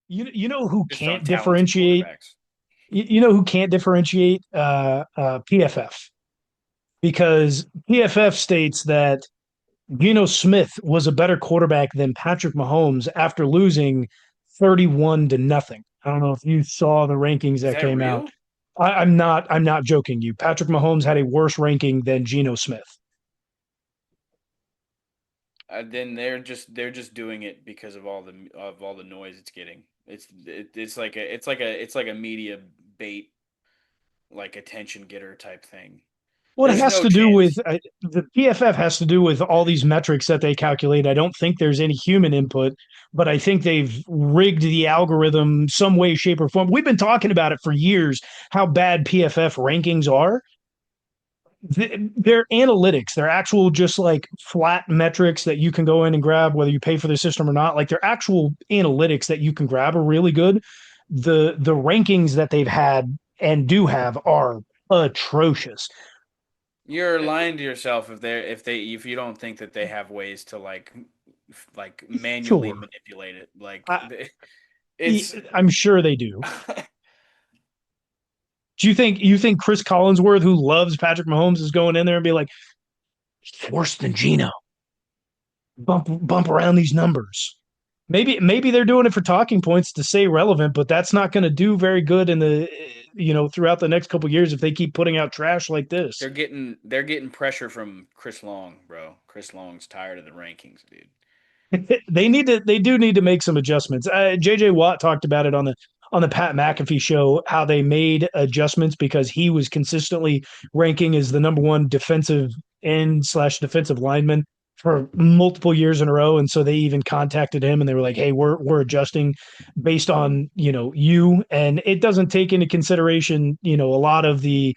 You know who just on can't talented differentiate? quarterbacks. You know who can't differentiate PFF, because PFF states that Geno Smith was a better quarterback than Patrick Mahomes after losing 31 to nothing. I don't know if you saw the rankings Is that that came out. real? I'm not joking you. Patrick Mahomes had a worse ranking than Geno Smith. Then they're just doing it because of all the noise it's getting. It's like a media bait, like attention getter type thing. Well, it There's has no to do with chance. the PFF has to do with all these metrics that they calculate. I don't think there's any human input, but I think they've rigged the algorithm some way, shape, or form. We've been talking about it for years, how bad PFF rankings are. They're analytics. They're actual, just like flat metrics that you can go in and grab, whether you pay for the system or not. Like, they're actual analytics that you can grab are really good. The rankings that they've had and do have are atrocious. You're lying to yourself if you don't think that they have ways to like manually Sure, manipulate it. I, It's I'm sure they do. Do you think Chris Collinsworth, who loves Patrick Mahomes, is going in there and be like, worse than Gino? Bump around these numbers. Maybe they're doing it for talking points to stay relevant, but that's not going to do very good in the throughout the next couple of years if they keep putting out trash like this. they're getting pressure from Chris Long, bro. Chris Long's tired of the rankings, dude. They do need to make some adjustments. JJ Watt talked about it on the Pat McAfee show, how they made adjustments because he was consistently ranking as the number one defensive end slash defensive lineman for multiple years in a row. And so they even contacted him and they were like, hey, we're adjusting based on, you. And it doesn't take into consideration, a lot of the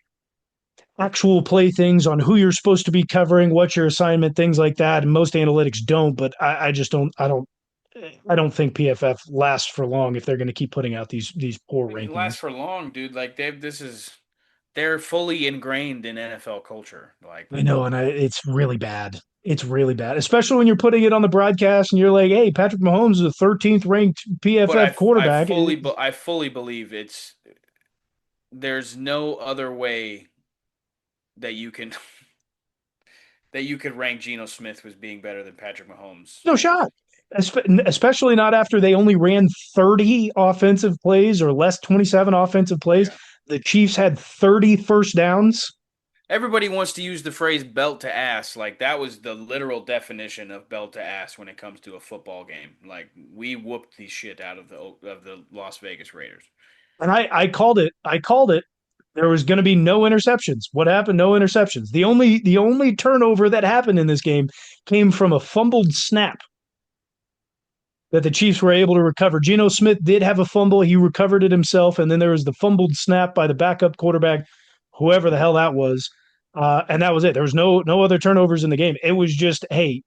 actual play things on who you're supposed to be covering, what's your assignment, things like that. And most analytics don't, but I just I don't think PFF lasts for long if they're going to keep putting out these poor I mean, it lasts rankings. for long, dude. Like they're fully ingrained in NFL culture. Like, I know, and it's really bad. It's really bad, especially when you're putting it on the broadcast and you're like, "Hey, Patrick Mahomes is a 13th ranked but PFF quarterback." I fully believe there's no other way that you can that you could rank Geno Smith as being better than Patrick Mahomes. No shot. Especially not after they only ran 30 offensive plays or less, 27 offensive plays. Yeah. The Chiefs had 30 first downs. Everybody wants to use the phrase belt to ass. Like that was the literal definition of belt to ass when it comes to a football game. Like we whooped the shit out of the Las Vegas Raiders. And I called it. I called it. There was going to be no interceptions. What happened? No interceptions. The only turnover that happened in this game came from a fumbled snap that the Chiefs were able to recover. Geno Smith did have a fumble. He recovered it himself. And then there was the fumbled snap by the backup quarterback, whoever the hell that was. And that was it. There was no other turnovers in the game. It was just, hey,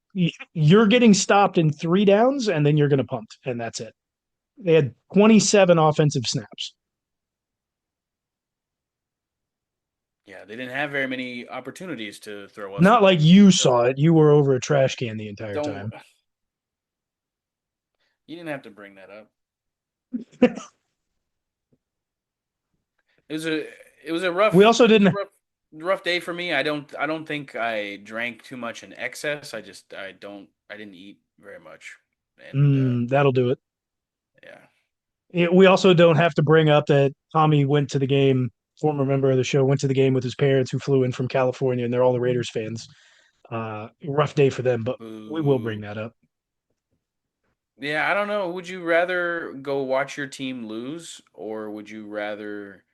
you're getting stopped in three downs, and then you're going to punt, and that's it. They had 27 offensive snaps. Yeah, they didn't have very many opportunities to throw us the Not like ball. you So saw it. You were over a trash can the entire don't time. you didn't have to bring that up. It was a it was a We rough also it was didn't. a rough day for me. I don't think I drank too much in excess. I didn't eat very much. And That'll do it. yeah. We also don't have to bring up that Tommy went to the game. Former member of the show went to the game with his parents, who flew in from California, and they're all the Raiders fans. Rough day for them, but we will bring Boo. that up. Yeah, I don't know. Would you rather go watch your team lose or would you rather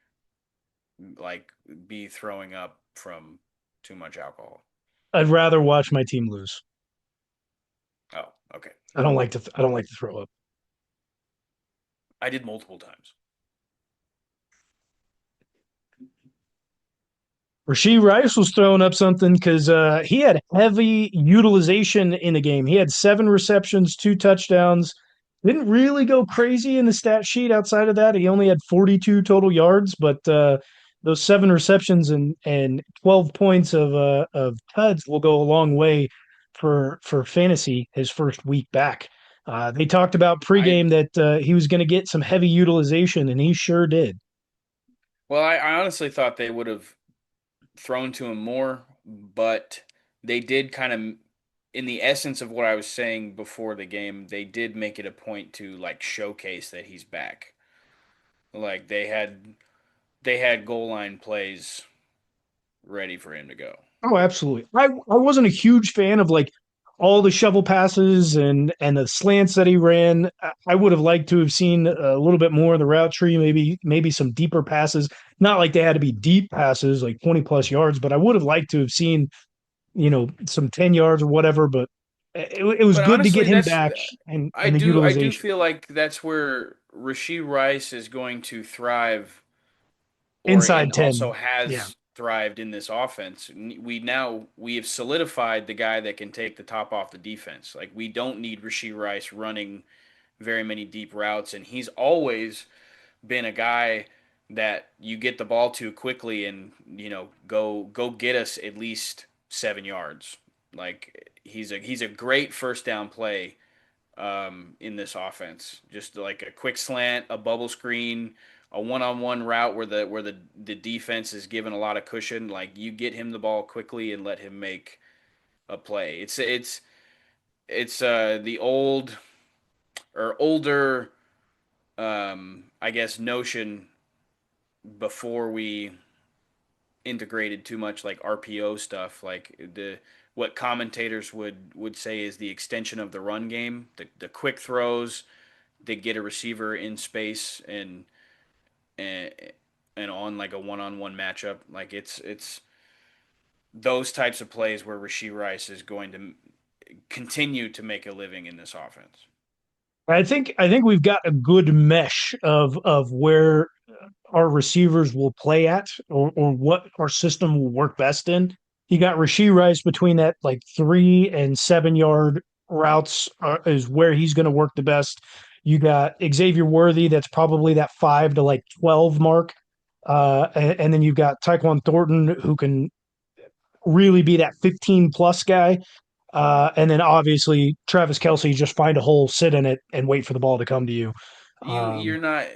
like be throwing up from too much alcohol? I'd rather watch my team lose. Oh, okay. I don't like to. I don't like to throw up. I did multiple times. Rashee Rice was throwing up something because he had heavy utilization in the game. He had 7 receptions, 2 touchdowns. Didn't really go crazy in the stat sheet outside of that. He only had 42 total yards, but those 7 receptions and 12 points of TUDs will go a long way for fantasy his first week back. They talked about I pregame that he was going to get some heavy utilization, and he sure did. I honestly thought they would have thrown to him more, but they did kind of, in the essence of what I was saying before the game, they did make it a point to like showcase that he's back. Like they had goal line plays ready for him to go. Oh, absolutely. I wasn't a huge fan of like all the shovel passes and the slants that he ran. I would have liked to have seen a little bit more of the route tree, maybe some deeper passes. Not like they had to be deep passes, like 20 plus yards, but I would have liked to have seen, some 10 yards or whatever. But it was But good to get honestly, him that's back and the I do utilization feel like that's where Rashee Rice is going to thrive or inside and 10. also Yeah. has thrived in this offense. We have solidified the guy that can take the top off the defense. Like we don't need Rashee Rice running very many deep routes, and he's always been a guy that you get the ball to quickly and go get us at least 7 yards. Like he's a great first down play in this offense. Just like a quick slant, a bubble screen, a one-on-one route where the defense is given a lot of cushion. Like you get him the ball quickly and let him make a play. It's the old or older I guess notion before we integrated too much like RPO stuff, like the what commentators would say is the extension of the run game, the quick throws that get a receiver in space and and on like a one-on-one matchup. Like it's those types of plays where Rashee Rice is going to continue to make a living in this offense. I think we've got a good mesh of where our receivers will play at or what our system will work best in. You got Rashee Rice between that like 3 and 7 yard routes is where he's going to work the best. You got Xavier Worthy, that's probably that 5 to like 12 mark. And then you've got Tyquan Thornton, who can really be that 15 plus guy. And then obviously Travis Kelsey, just find a hole, sit in it, and wait for the ball to come to you. You're not.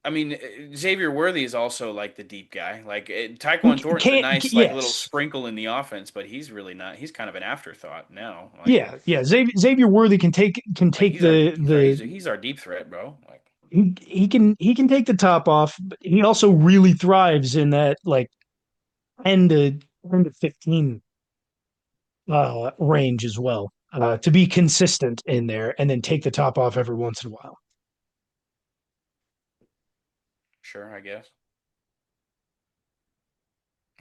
I mean, Xavier Worthy is also like the deep guy. Like Tyquan Thornton's a Can't nice like little yes, sprinkle in the offense, but he's really not. He's kind of an afterthought now. yeah. Xavier Worthy can take he's our deep threat, bro. Like he can take the top off, but he also really thrives in that like 10 to 15 range as well. To be consistent in there and then take the top off every once in a while. sure, I guess.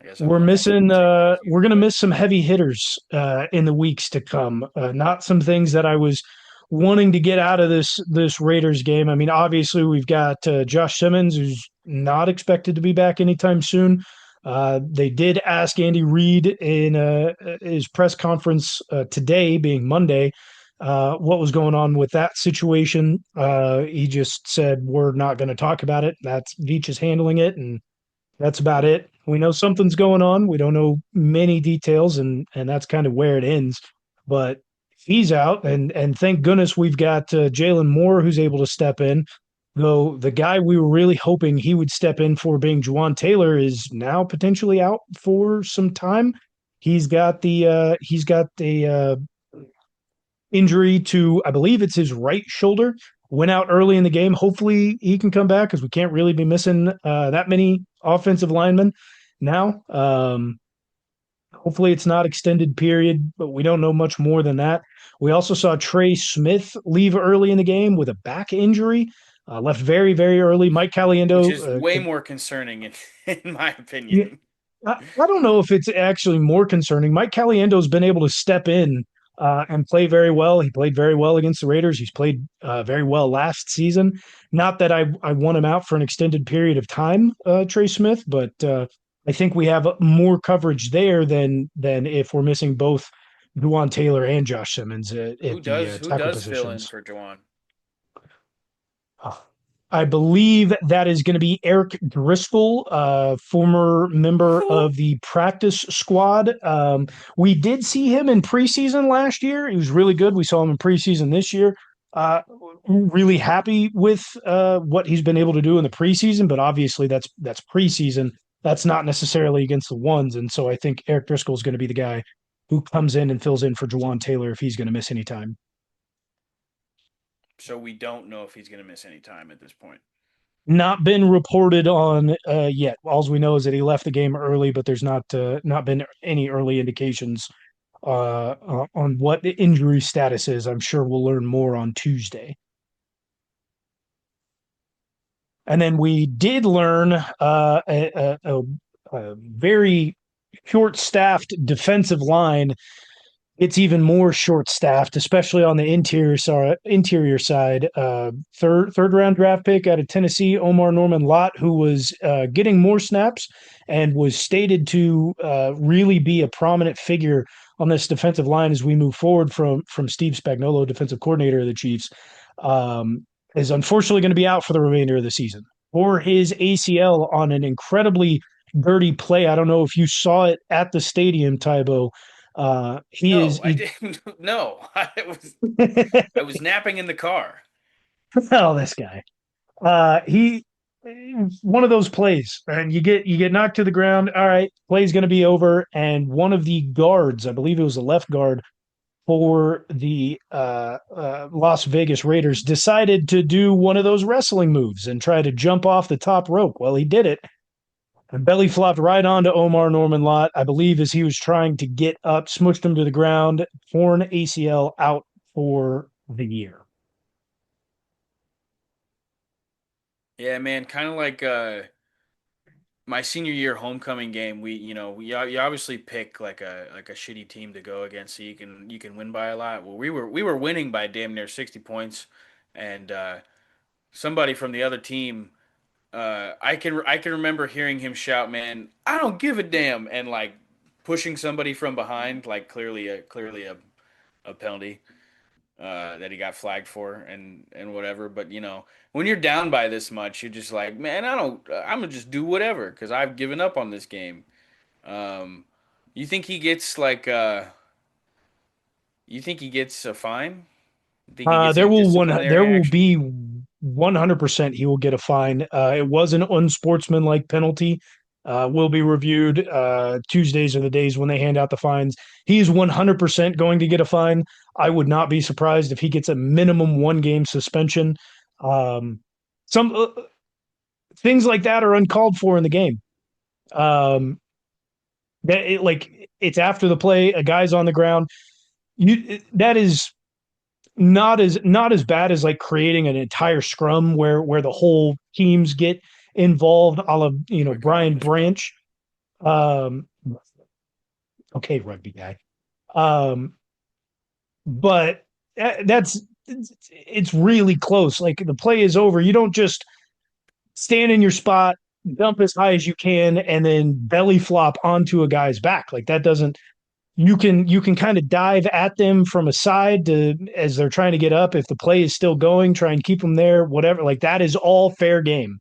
I guess We're I'm not missing taking that as we're you, gonna but miss some heavy hitters in the weeks to come. Not some things that I was wanting to get out of this Raiders game. I mean, obviously we've got Josh Simmons, who's not expected to be back anytime soon. They did ask Andy Reid in his press conference today, being Monday, what was going on with that situation. He just said we're not going to talk about it. That's Veach is handling it, and that's about it. We know something's going on. We don't know many details, and that's kind of where it ends. But he's out, and thank goodness we've got Jalen Moore who's able to step in. Though the guy we were really hoping he would step in for, being Juwan Taylor, is now potentially out for some time. He's got the injury to, I believe it's his right shoulder. Went out early in the game. Hopefully he can come back because we can't really be missing that many offensive linemen now. Hopefully it's not extended period, but we don't know much more than that. We also saw Trey Smith leave early in the game with a back injury. Left very, very early. Mike which Caliendo is way could, more concerning in my yeah, opinion. I don't know if it's actually more concerning. Mike Caliendo's been able to step in and play very well. He played very well against the Raiders. He's played very well last season. Not that I want him out for an extended period of time, Trey Smith, but I think we have more coverage there than if we're missing both Duan Taylor and Josh Simmons at the Who tackle does fill in positions. for Juwan? I believe that is going to be Eric Driscoll, former member of the practice squad. We did see him in preseason last year. He was really good. We saw him in preseason this year. Uh, really happy with what he's been able to do in the preseason, but obviously that's preseason. That's not necessarily against the ones, and so I think Eric Driscoll is going to be the guy who comes in and fills in for Jawan Taylor if he's going to miss any time. So we don't know if he's going to miss any time at this point. Not been reported on yet. All we know is that he left the game early, but there's not been any early indications on what the injury status is. I'm sure we'll learn more on Tuesday. And then we did learn a very short-staffed defensive line. It's even more short-staffed, especially on the interior side. Third round draft pick out of Tennessee, Omar Norman Lott, who was getting more snaps and was stated to really be a prominent figure on this defensive line as we move forward from Steve Spagnuolo, defensive coordinator of the Chiefs, is unfortunately going to be out for the remainder of the season for his ACL on an incredibly dirty play. I don't know if you saw it at the stadium, Tybo. He is No, I he, didn't. No, I was napping in the car. oh, this guy. He one of those plays, and you get knocked to the ground. All right, play's going to be over, and one of the guards, I believe it was the left guard for the Las Vegas Raiders, decided to do one of those wrestling moves and try to jump off the top rope. Well, he did it. And belly flopped right onto Omar Norman Lott, I believe, as he was trying to get up, smushed him to the ground, torn ACL out for the year. Yeah, man, kind of like my senior year homecoming game. You obviously pick like a shitty team to go against so you can win by a lot. Well, we were winning by damn near 60 points, and somebody from the other team, I can remember hearing him shout, "Man, I don't give a damn," and like pushing somebody from behind, like clearly a penalty that he got flagged for and whatever. But when you're down by this much, you're just like, man, I don't. I'm gonna just do whatever because I've given up on this game. Um, you think he gets You think he gets a fine? You think he gets any There disciplinary will action? be 100% he will get a fine. It was an unsportsmanlike penalty. Will be reviewed. Tuesdays are the days when they hand out the fines. He is 100% going to get a fine. I would not be surprised if he gets a minimum 1 game suspension. Um, some things like that are uncalled for in the game. Um, it's after the play, a guy's on the ground. That is not as bad as like creating an entire scrum where the whole teams get involved, a la Quit calling Brian him a scrub. Branch. Um, okay, rugby guy. Um, but that's it's really close. Like the play is over. You don't just stand in your spot, dump as high as you can, and then belly flop onto a guy's back. Like that doesn't you can kind of dive at them from a side to as they're trying to get up. If the play is still going, try and keep them there, whatever. Like that is all fair game.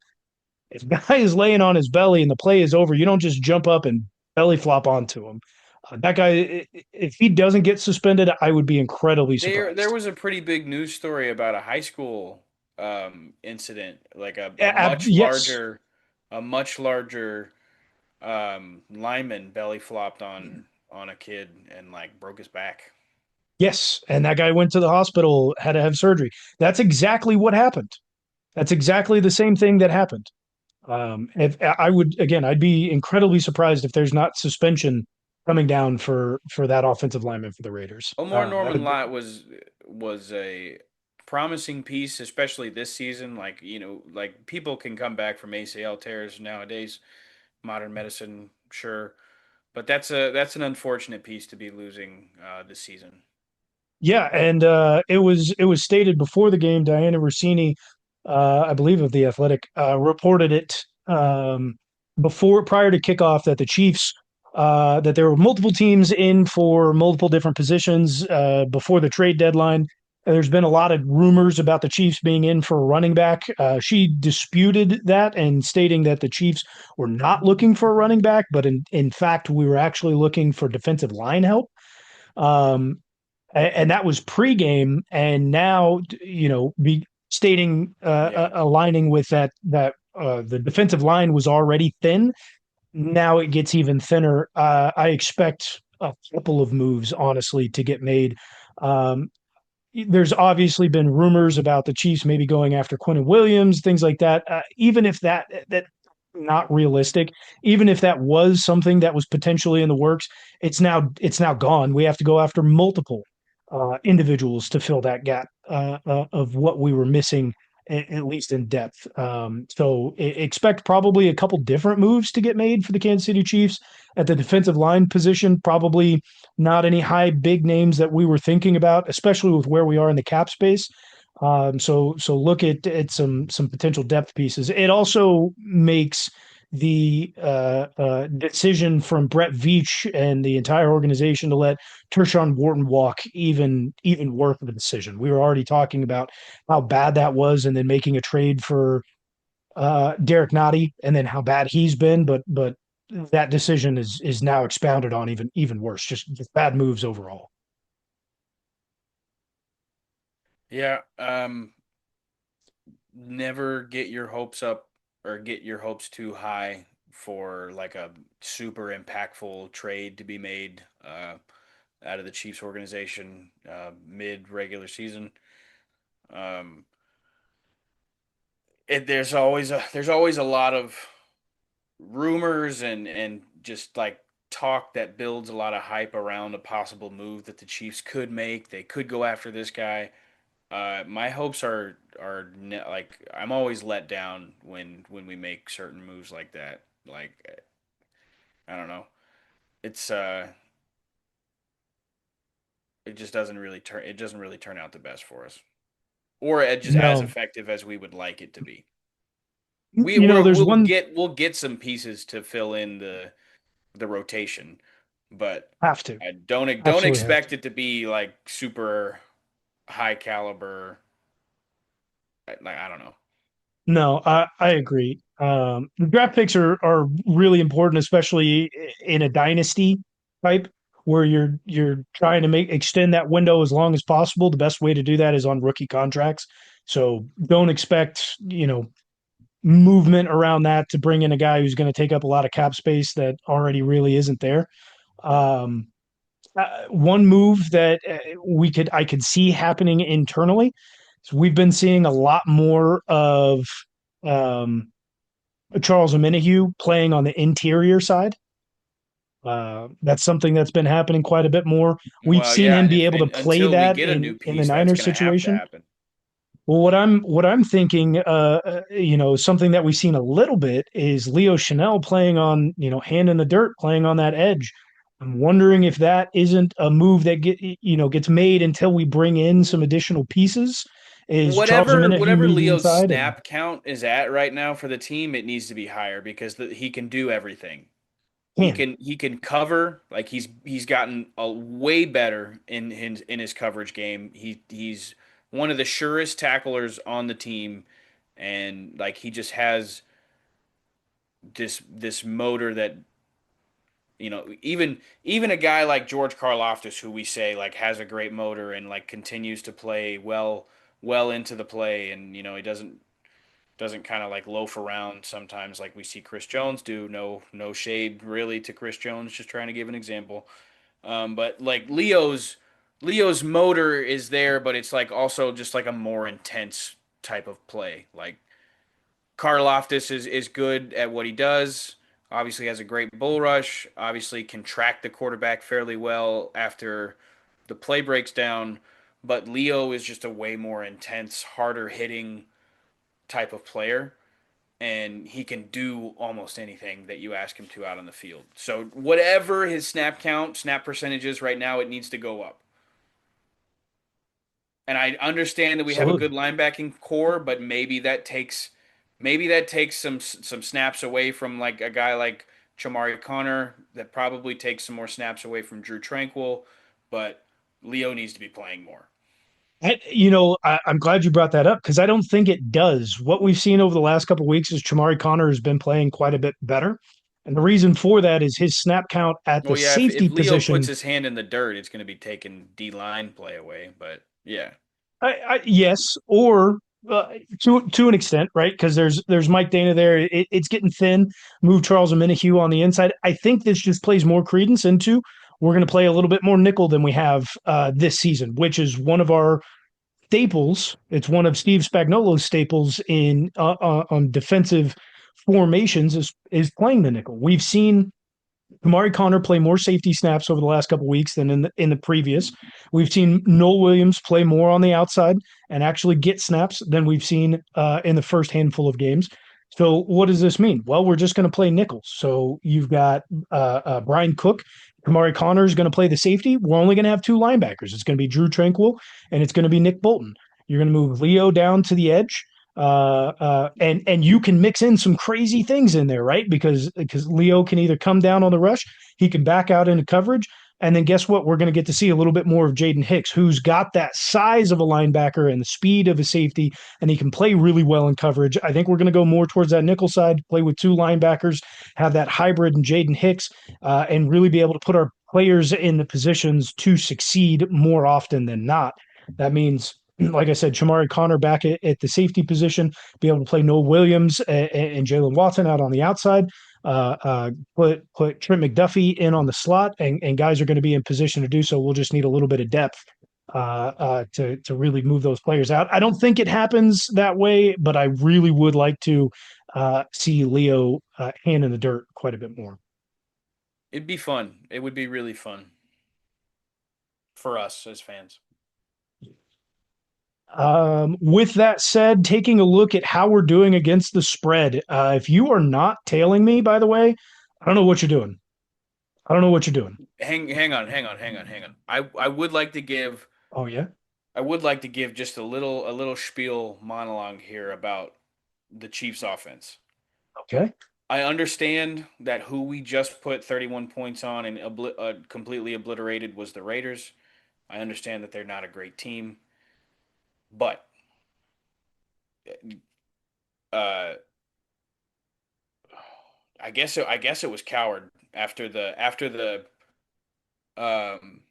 If a guy is laying on his belly and the play is over, you don't just jump up and belly flop onto him. That guy, if he doesn't get suspended, I would be incredibly There surprised. was a pretty big news story about a high school incident, like a much Yes, larger a much larger lineman belly flopped on a kid and like broke his back. yes, and that guy went to the hospital, had to have surgery. That's exactly what happened. That's exactly the same thing that happened. If I would again, I'd be incredibly surprised if there's not suspension coming down for that offensive lineman for the Raiders. Omar That Norman would Lott was a promising piece, especially this season. Like, like people can come back from ACL tears nowadays, modern medicine, sure. But that's an unfortunate piece to be losing this season. yeah, and it was stated before the game. Diana Rossini, I believe of the Athletic, reported it before prior to kickoff that the Chiefs that there were multiple teams in for multiple different positions before the trade deadline. There's been a lot of rumors about the Chiefs being in for a running back. She disputed that and stating that the Chiefs were not looking for a running back, but in fact, we were actually looking for defensive line help. Um, and that was pregame. And now, be stating Yeah. aligning with that the defensive line was already thin. Now it gets even thinner. I expect a couple of moves, honestly, to get made. Um, there's obviously been rumors about the Chiefs maybe going after Quentin Williams, things like that. Even if that not realistic, even if that was something that was potentially in the works, it's now gone. We have to go after multiple individuals to fill that gap of what we were missing, at least in depth. So expect probably a couple different moves to get made for the Kansas City Chiefs at the defensive line position. Probably not any high big names that we were thinking about, especially with where we are in the cap space. So look at some potential depth pieces. It also makes the decision from Brett Veach and the entire organization to let Tershawn Wharton walk even worse of a decision. We were already talking about how bad that was, and then making a trade for Derek Nottie, and then how bad he's been. But that decision is now expounded on even worse. Just bad moves overall. Yeah. Never get your hopes up or get your hopes too high for like a super impactful trade to be made out of the Chiefs organization mid regular season. Um, there's always a lot of rumors and just like talk that builds a lot of hype around a possible move that the Chiefs could make. They could go after this guy. My hopes like I'm always let down when we make certain moves like that. Like I don't know. It's it doesn't really turn out the best for us. Or just as No, effective as we would like it to be. there's one We'll get some pieces to fill in the rotation, but have to I don't absolutely have to. expect it to be like super high caliber. Like I don't know. No, I agree. The draft picks are really important, especially in a dynasty type where you're trying to make extend that window as long as possible. The best way to do that is on rookie contracts. So don't expect, movement around that to bring in a guy who's going to take up a lot of cap space that already really isn't there. Um, one move that I could see happening internally. So we've been seeing a lot more of um, Charles Omenihu playing on the interior side. That's something that's been happening quite a bit more. We've Well, seen yeah, him be able to play until we that get a in new the piece, that's Niners going to have to situation. happen. Well, what I'm thinking, something that we've seen a little bit is Leo Chanel playing on, hand in the dirt, playing on that edge. I'm wondering if that isn't a move that gets made until we bring in some additional pieces. Is Charles Omenihu Whatever moved Leo's inside and snap count is at right now for the team, it needs to be higher because he can do everything. He can? can cover, like he's gotten a way better in his coverage game. He's one of the surest tacklers on the team, and like he just has this motor that even a guy like George Karlaftis, who we say like has a great motor and like continues to play well into the play, and he doesn't kind of like loaf around sometimes like we see Chris Jones do. No shade really to Chris Jones, just trying to give an example. But like Leo's motor is there, but it's like also just like a more intense type of play. Like Karlaftis is good at what he does. Obviously has a great bull rush. Obviously can track the quarterback fairly well after the play breaks down. But Leo is just a way more intense, harder hitting type of player, and he can do almost anything that you ask him to out on the field. So whatever his snap percentage is right now, it needs to go up. And I understand that we have a good Absolutely. linebacking core, but maybe that takes some snaps away from like a guy like Chamari Connor. That probably takes some more snaps away from Drew Tranquil, but Leo needs to be playing more. I'm glad you brought that up because I don't think it does. What we've seen over the last couple of weeks is Chamari Connor has been playing quite a bit better. And the reason for that is his snap count at the Well, yeah, if safety Leo puts position. his hand in the dirt, it's going to be taking D line play away. But yeah, Yes, or to an extent, right? Because there's Mike Dana there. It's getting thin. Move Charles Omenihu on the inside. I think this just plays more credence into we're going to play a little bit more nickel than we have this season, which is one of our staples. It's one of Steve Spagnuolo's staples in on defensive formations is playing the nickel. We've seen Amari Connor play more safety snaps over the last couple of weeks than in the previous. We've seen Noel Williams play more on the outside and actually get snaps than we've seen in the first handful of games. So what does this mean? Well, we're just going to play nickels. So you've got Brian Cook. Kamari Connor is going to play the safety. We're only going to have two linebackers. It's going to be Drew Tranquil and it's going to be Nick Bolton. You're going to move Leo down to the edge and you can mix in some crazy things in there, right? Because Leo can either come down on the rush, he can back out into coverage, and then guess what? We're going to get to see a little bit more of Jaden Hicks, who's got that size of a linebacker and the speed of a safety, and he can play really well in coverage. I think we're going to go more towards that nickel side, play with two linebackers, have that hybrid in Jaden Hicks, and really be able to put our players in the positions to succeed more often than not. That means like I said, Chamari Connor back at the safety position, be able to play Noel Williams and Jalen Watson out on the outside. Put Trent McDuffie in on the slot, and guys are going to be in position to do so. We'll just need a little bit of depth to really move those players out. I don't think it happens that way, but I really would like to see Leo hand in the dirt quite a bit more. it'd be fun. It would be really fun for us as fans. With that said, taking a look at how we're doing against the spread, if you are not tailing me, by the way, I don't know what you're doing. I don't know what you're doing. Hang on. I would like to give Oh yeah, just a little spiel monologue here about the Chiefs offense. okay. I understand that who we just put 31 points on and completely obliterated was the Raiders. I understand that they're not a great team, but uh, I guess it was coward after the um,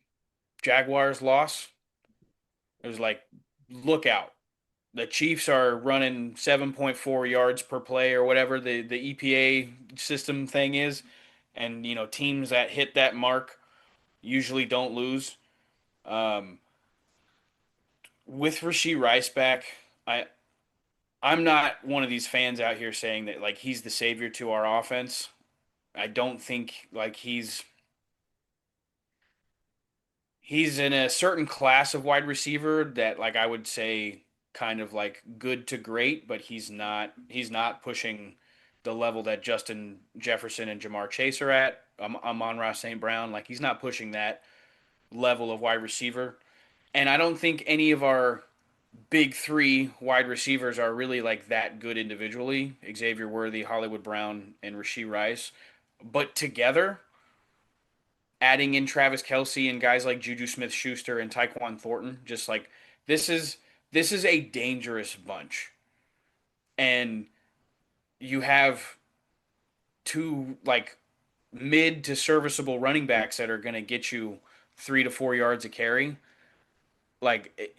Jaguars loss. It was like, look out. The Chiefs are running 7.4 yards per play or whatever the EPA system thing is. And, teams that hit that mark usually don't lose. Um, with Rashee Rice back, I I'm not one of these fans out here saying that like he's the savior to our offense. I don't think like he's in a certain class of wide receiver that like I would say kind of like good to great, but he's not pushing the level that Justin Jefferson and Jamar Chase are at. Amon-Ra St. Brown, like he's not pushing that level of wide receiver. And I don't think any of our big three wide receivers are really like that good individually. Xavier Worthy, Hollywood Brown, and Rashee Rice. But together, adding in Travis Kelce and guys like Juju Smith Schuster and Tyquan Thornton, just like this is this is a dangerous bunch. And you have two like mid to serviceable running backs that are going to get you 3 to 4 yards a carry. Like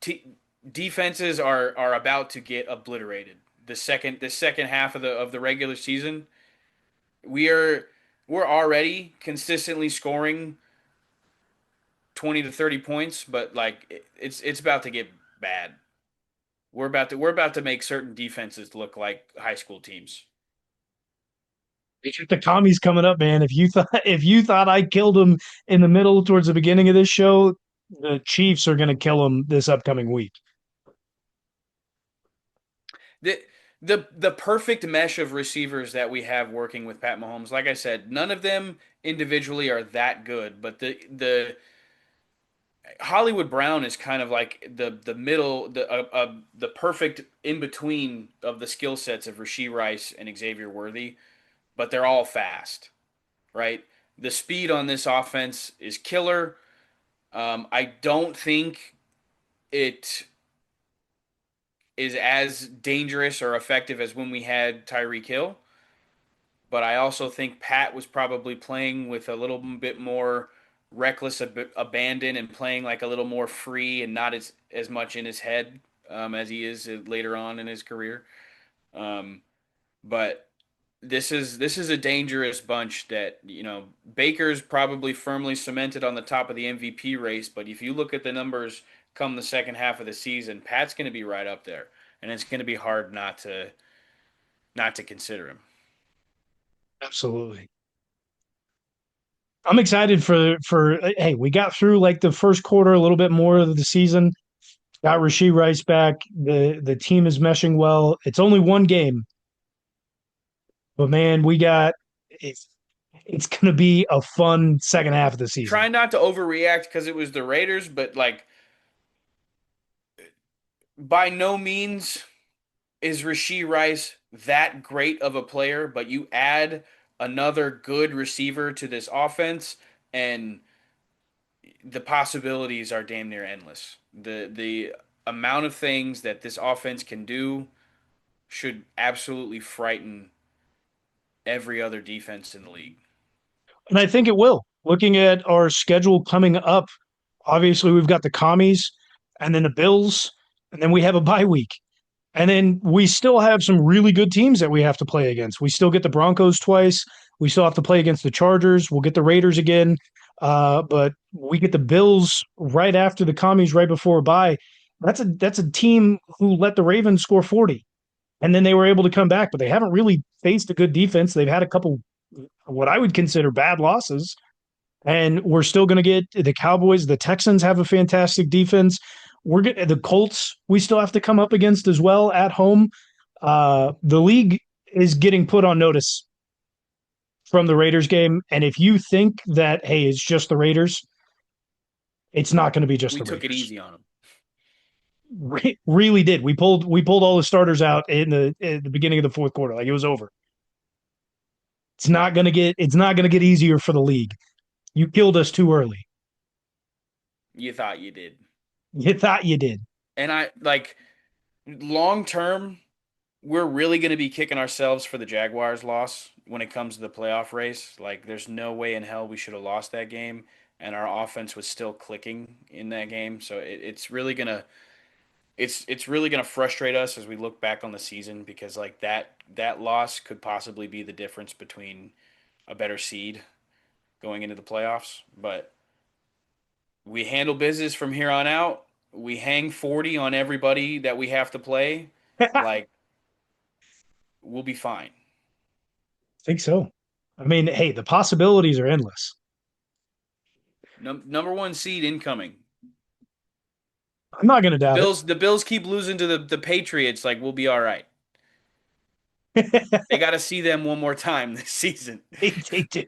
t- defenses are about to get obliterated. The second half of the regular season, we are we're already consistently scoring 20 to 30 points, but like it's about to get bad. We're about to make certain defenses look like high school teams. The commies coming up, man. If you thought I killed him in the middle towards the beginning of this show, the Chiefs are going to kill him this upcoming week. The the perfect mesh of receivers that we have working with Pat Mahomes, like I said, none of them individually are that good, but the Hollywood Brown is kind of like the middle, the perfect in between of the skill sets of Rashee Rice and Xavier Worthy, but they're all fast, right? The speed on this offense is killer. I don't think it is as dangerous or effective as when we had Tyreek Hill, but I also think Pat was probably playing with a little bit more reckless abandon and playing like a little more free and not as much in his head as he is later on in his career. Um, but this is a dangerous bunch that Baker's probably firmly cemented on the top of the MVP race. But if you look at the numbers come the second half of the season, Pat's going to be right up there, and it's going to be hard not to consider him. Absolutely. I'm excited for hey, we got through like the first quarter, a little bit more of the season. Got Rashee Rice back. The team is meshing well. It's only one game, but man, we got it's gonna be a fun second half of the season. Try not to overreact because it was the Raiders, but like by no means is Rashee Rice that great of a player, but you add another good receiver to this offense, and the possibilities are damn near endless. The amount of things that this offense can do should absolutely frighten every other defense in the league. And I think it will. Looking at our schedule coming up, obviously we've got the commies and then the Bills, and then we have a bye week. And then we still have some really good teams that we have to play against. We still get the Broncos twice. We still have to play against the Chargers. We'll get the Raiders again. But we get the Bills right after the commies, right before a bye. That's a team who let the Ravens score 40. And then they were able to come back, but they haven't really faced a good defense. They've had a couple what I would consider bad losses. And we're still going to get the Cowboys. The Texans have a fantastic defense. The Colts. We still have to come up against as well at home. The league is getting put on notice from the Raiders game, and if you think that hey, it's just the Raiders, it's not going to be just We the took it Raiders. easy on them. Really did. We pulled all the starters out in the beginning of the fourth quarter, like it was over. It's not gonna get easier for the league. You killed us too early. You thought you did. You thought you did. And I like long term, we're really going to be kicking ourselves for the Jaguars loss when it comes to the playoff race. Like, there's no way in hell we should have lost that game, and our offense was still clicking in that game. So it's really gonna frustrate us as we look back on the season because like that loss could possibly be the difference between a better seed going into the playoffs. But we handle business from here on out. We hang 40 on everybody that we have to play. I Like, we'll be fine. think so. I mean, hey, the possibilities are endless. Number one seed incoming. I'm not going to The doubt it. Bills the Bills keep losing to the Patriots. Like, we'll be all right. They got to see them one more time this season. They do.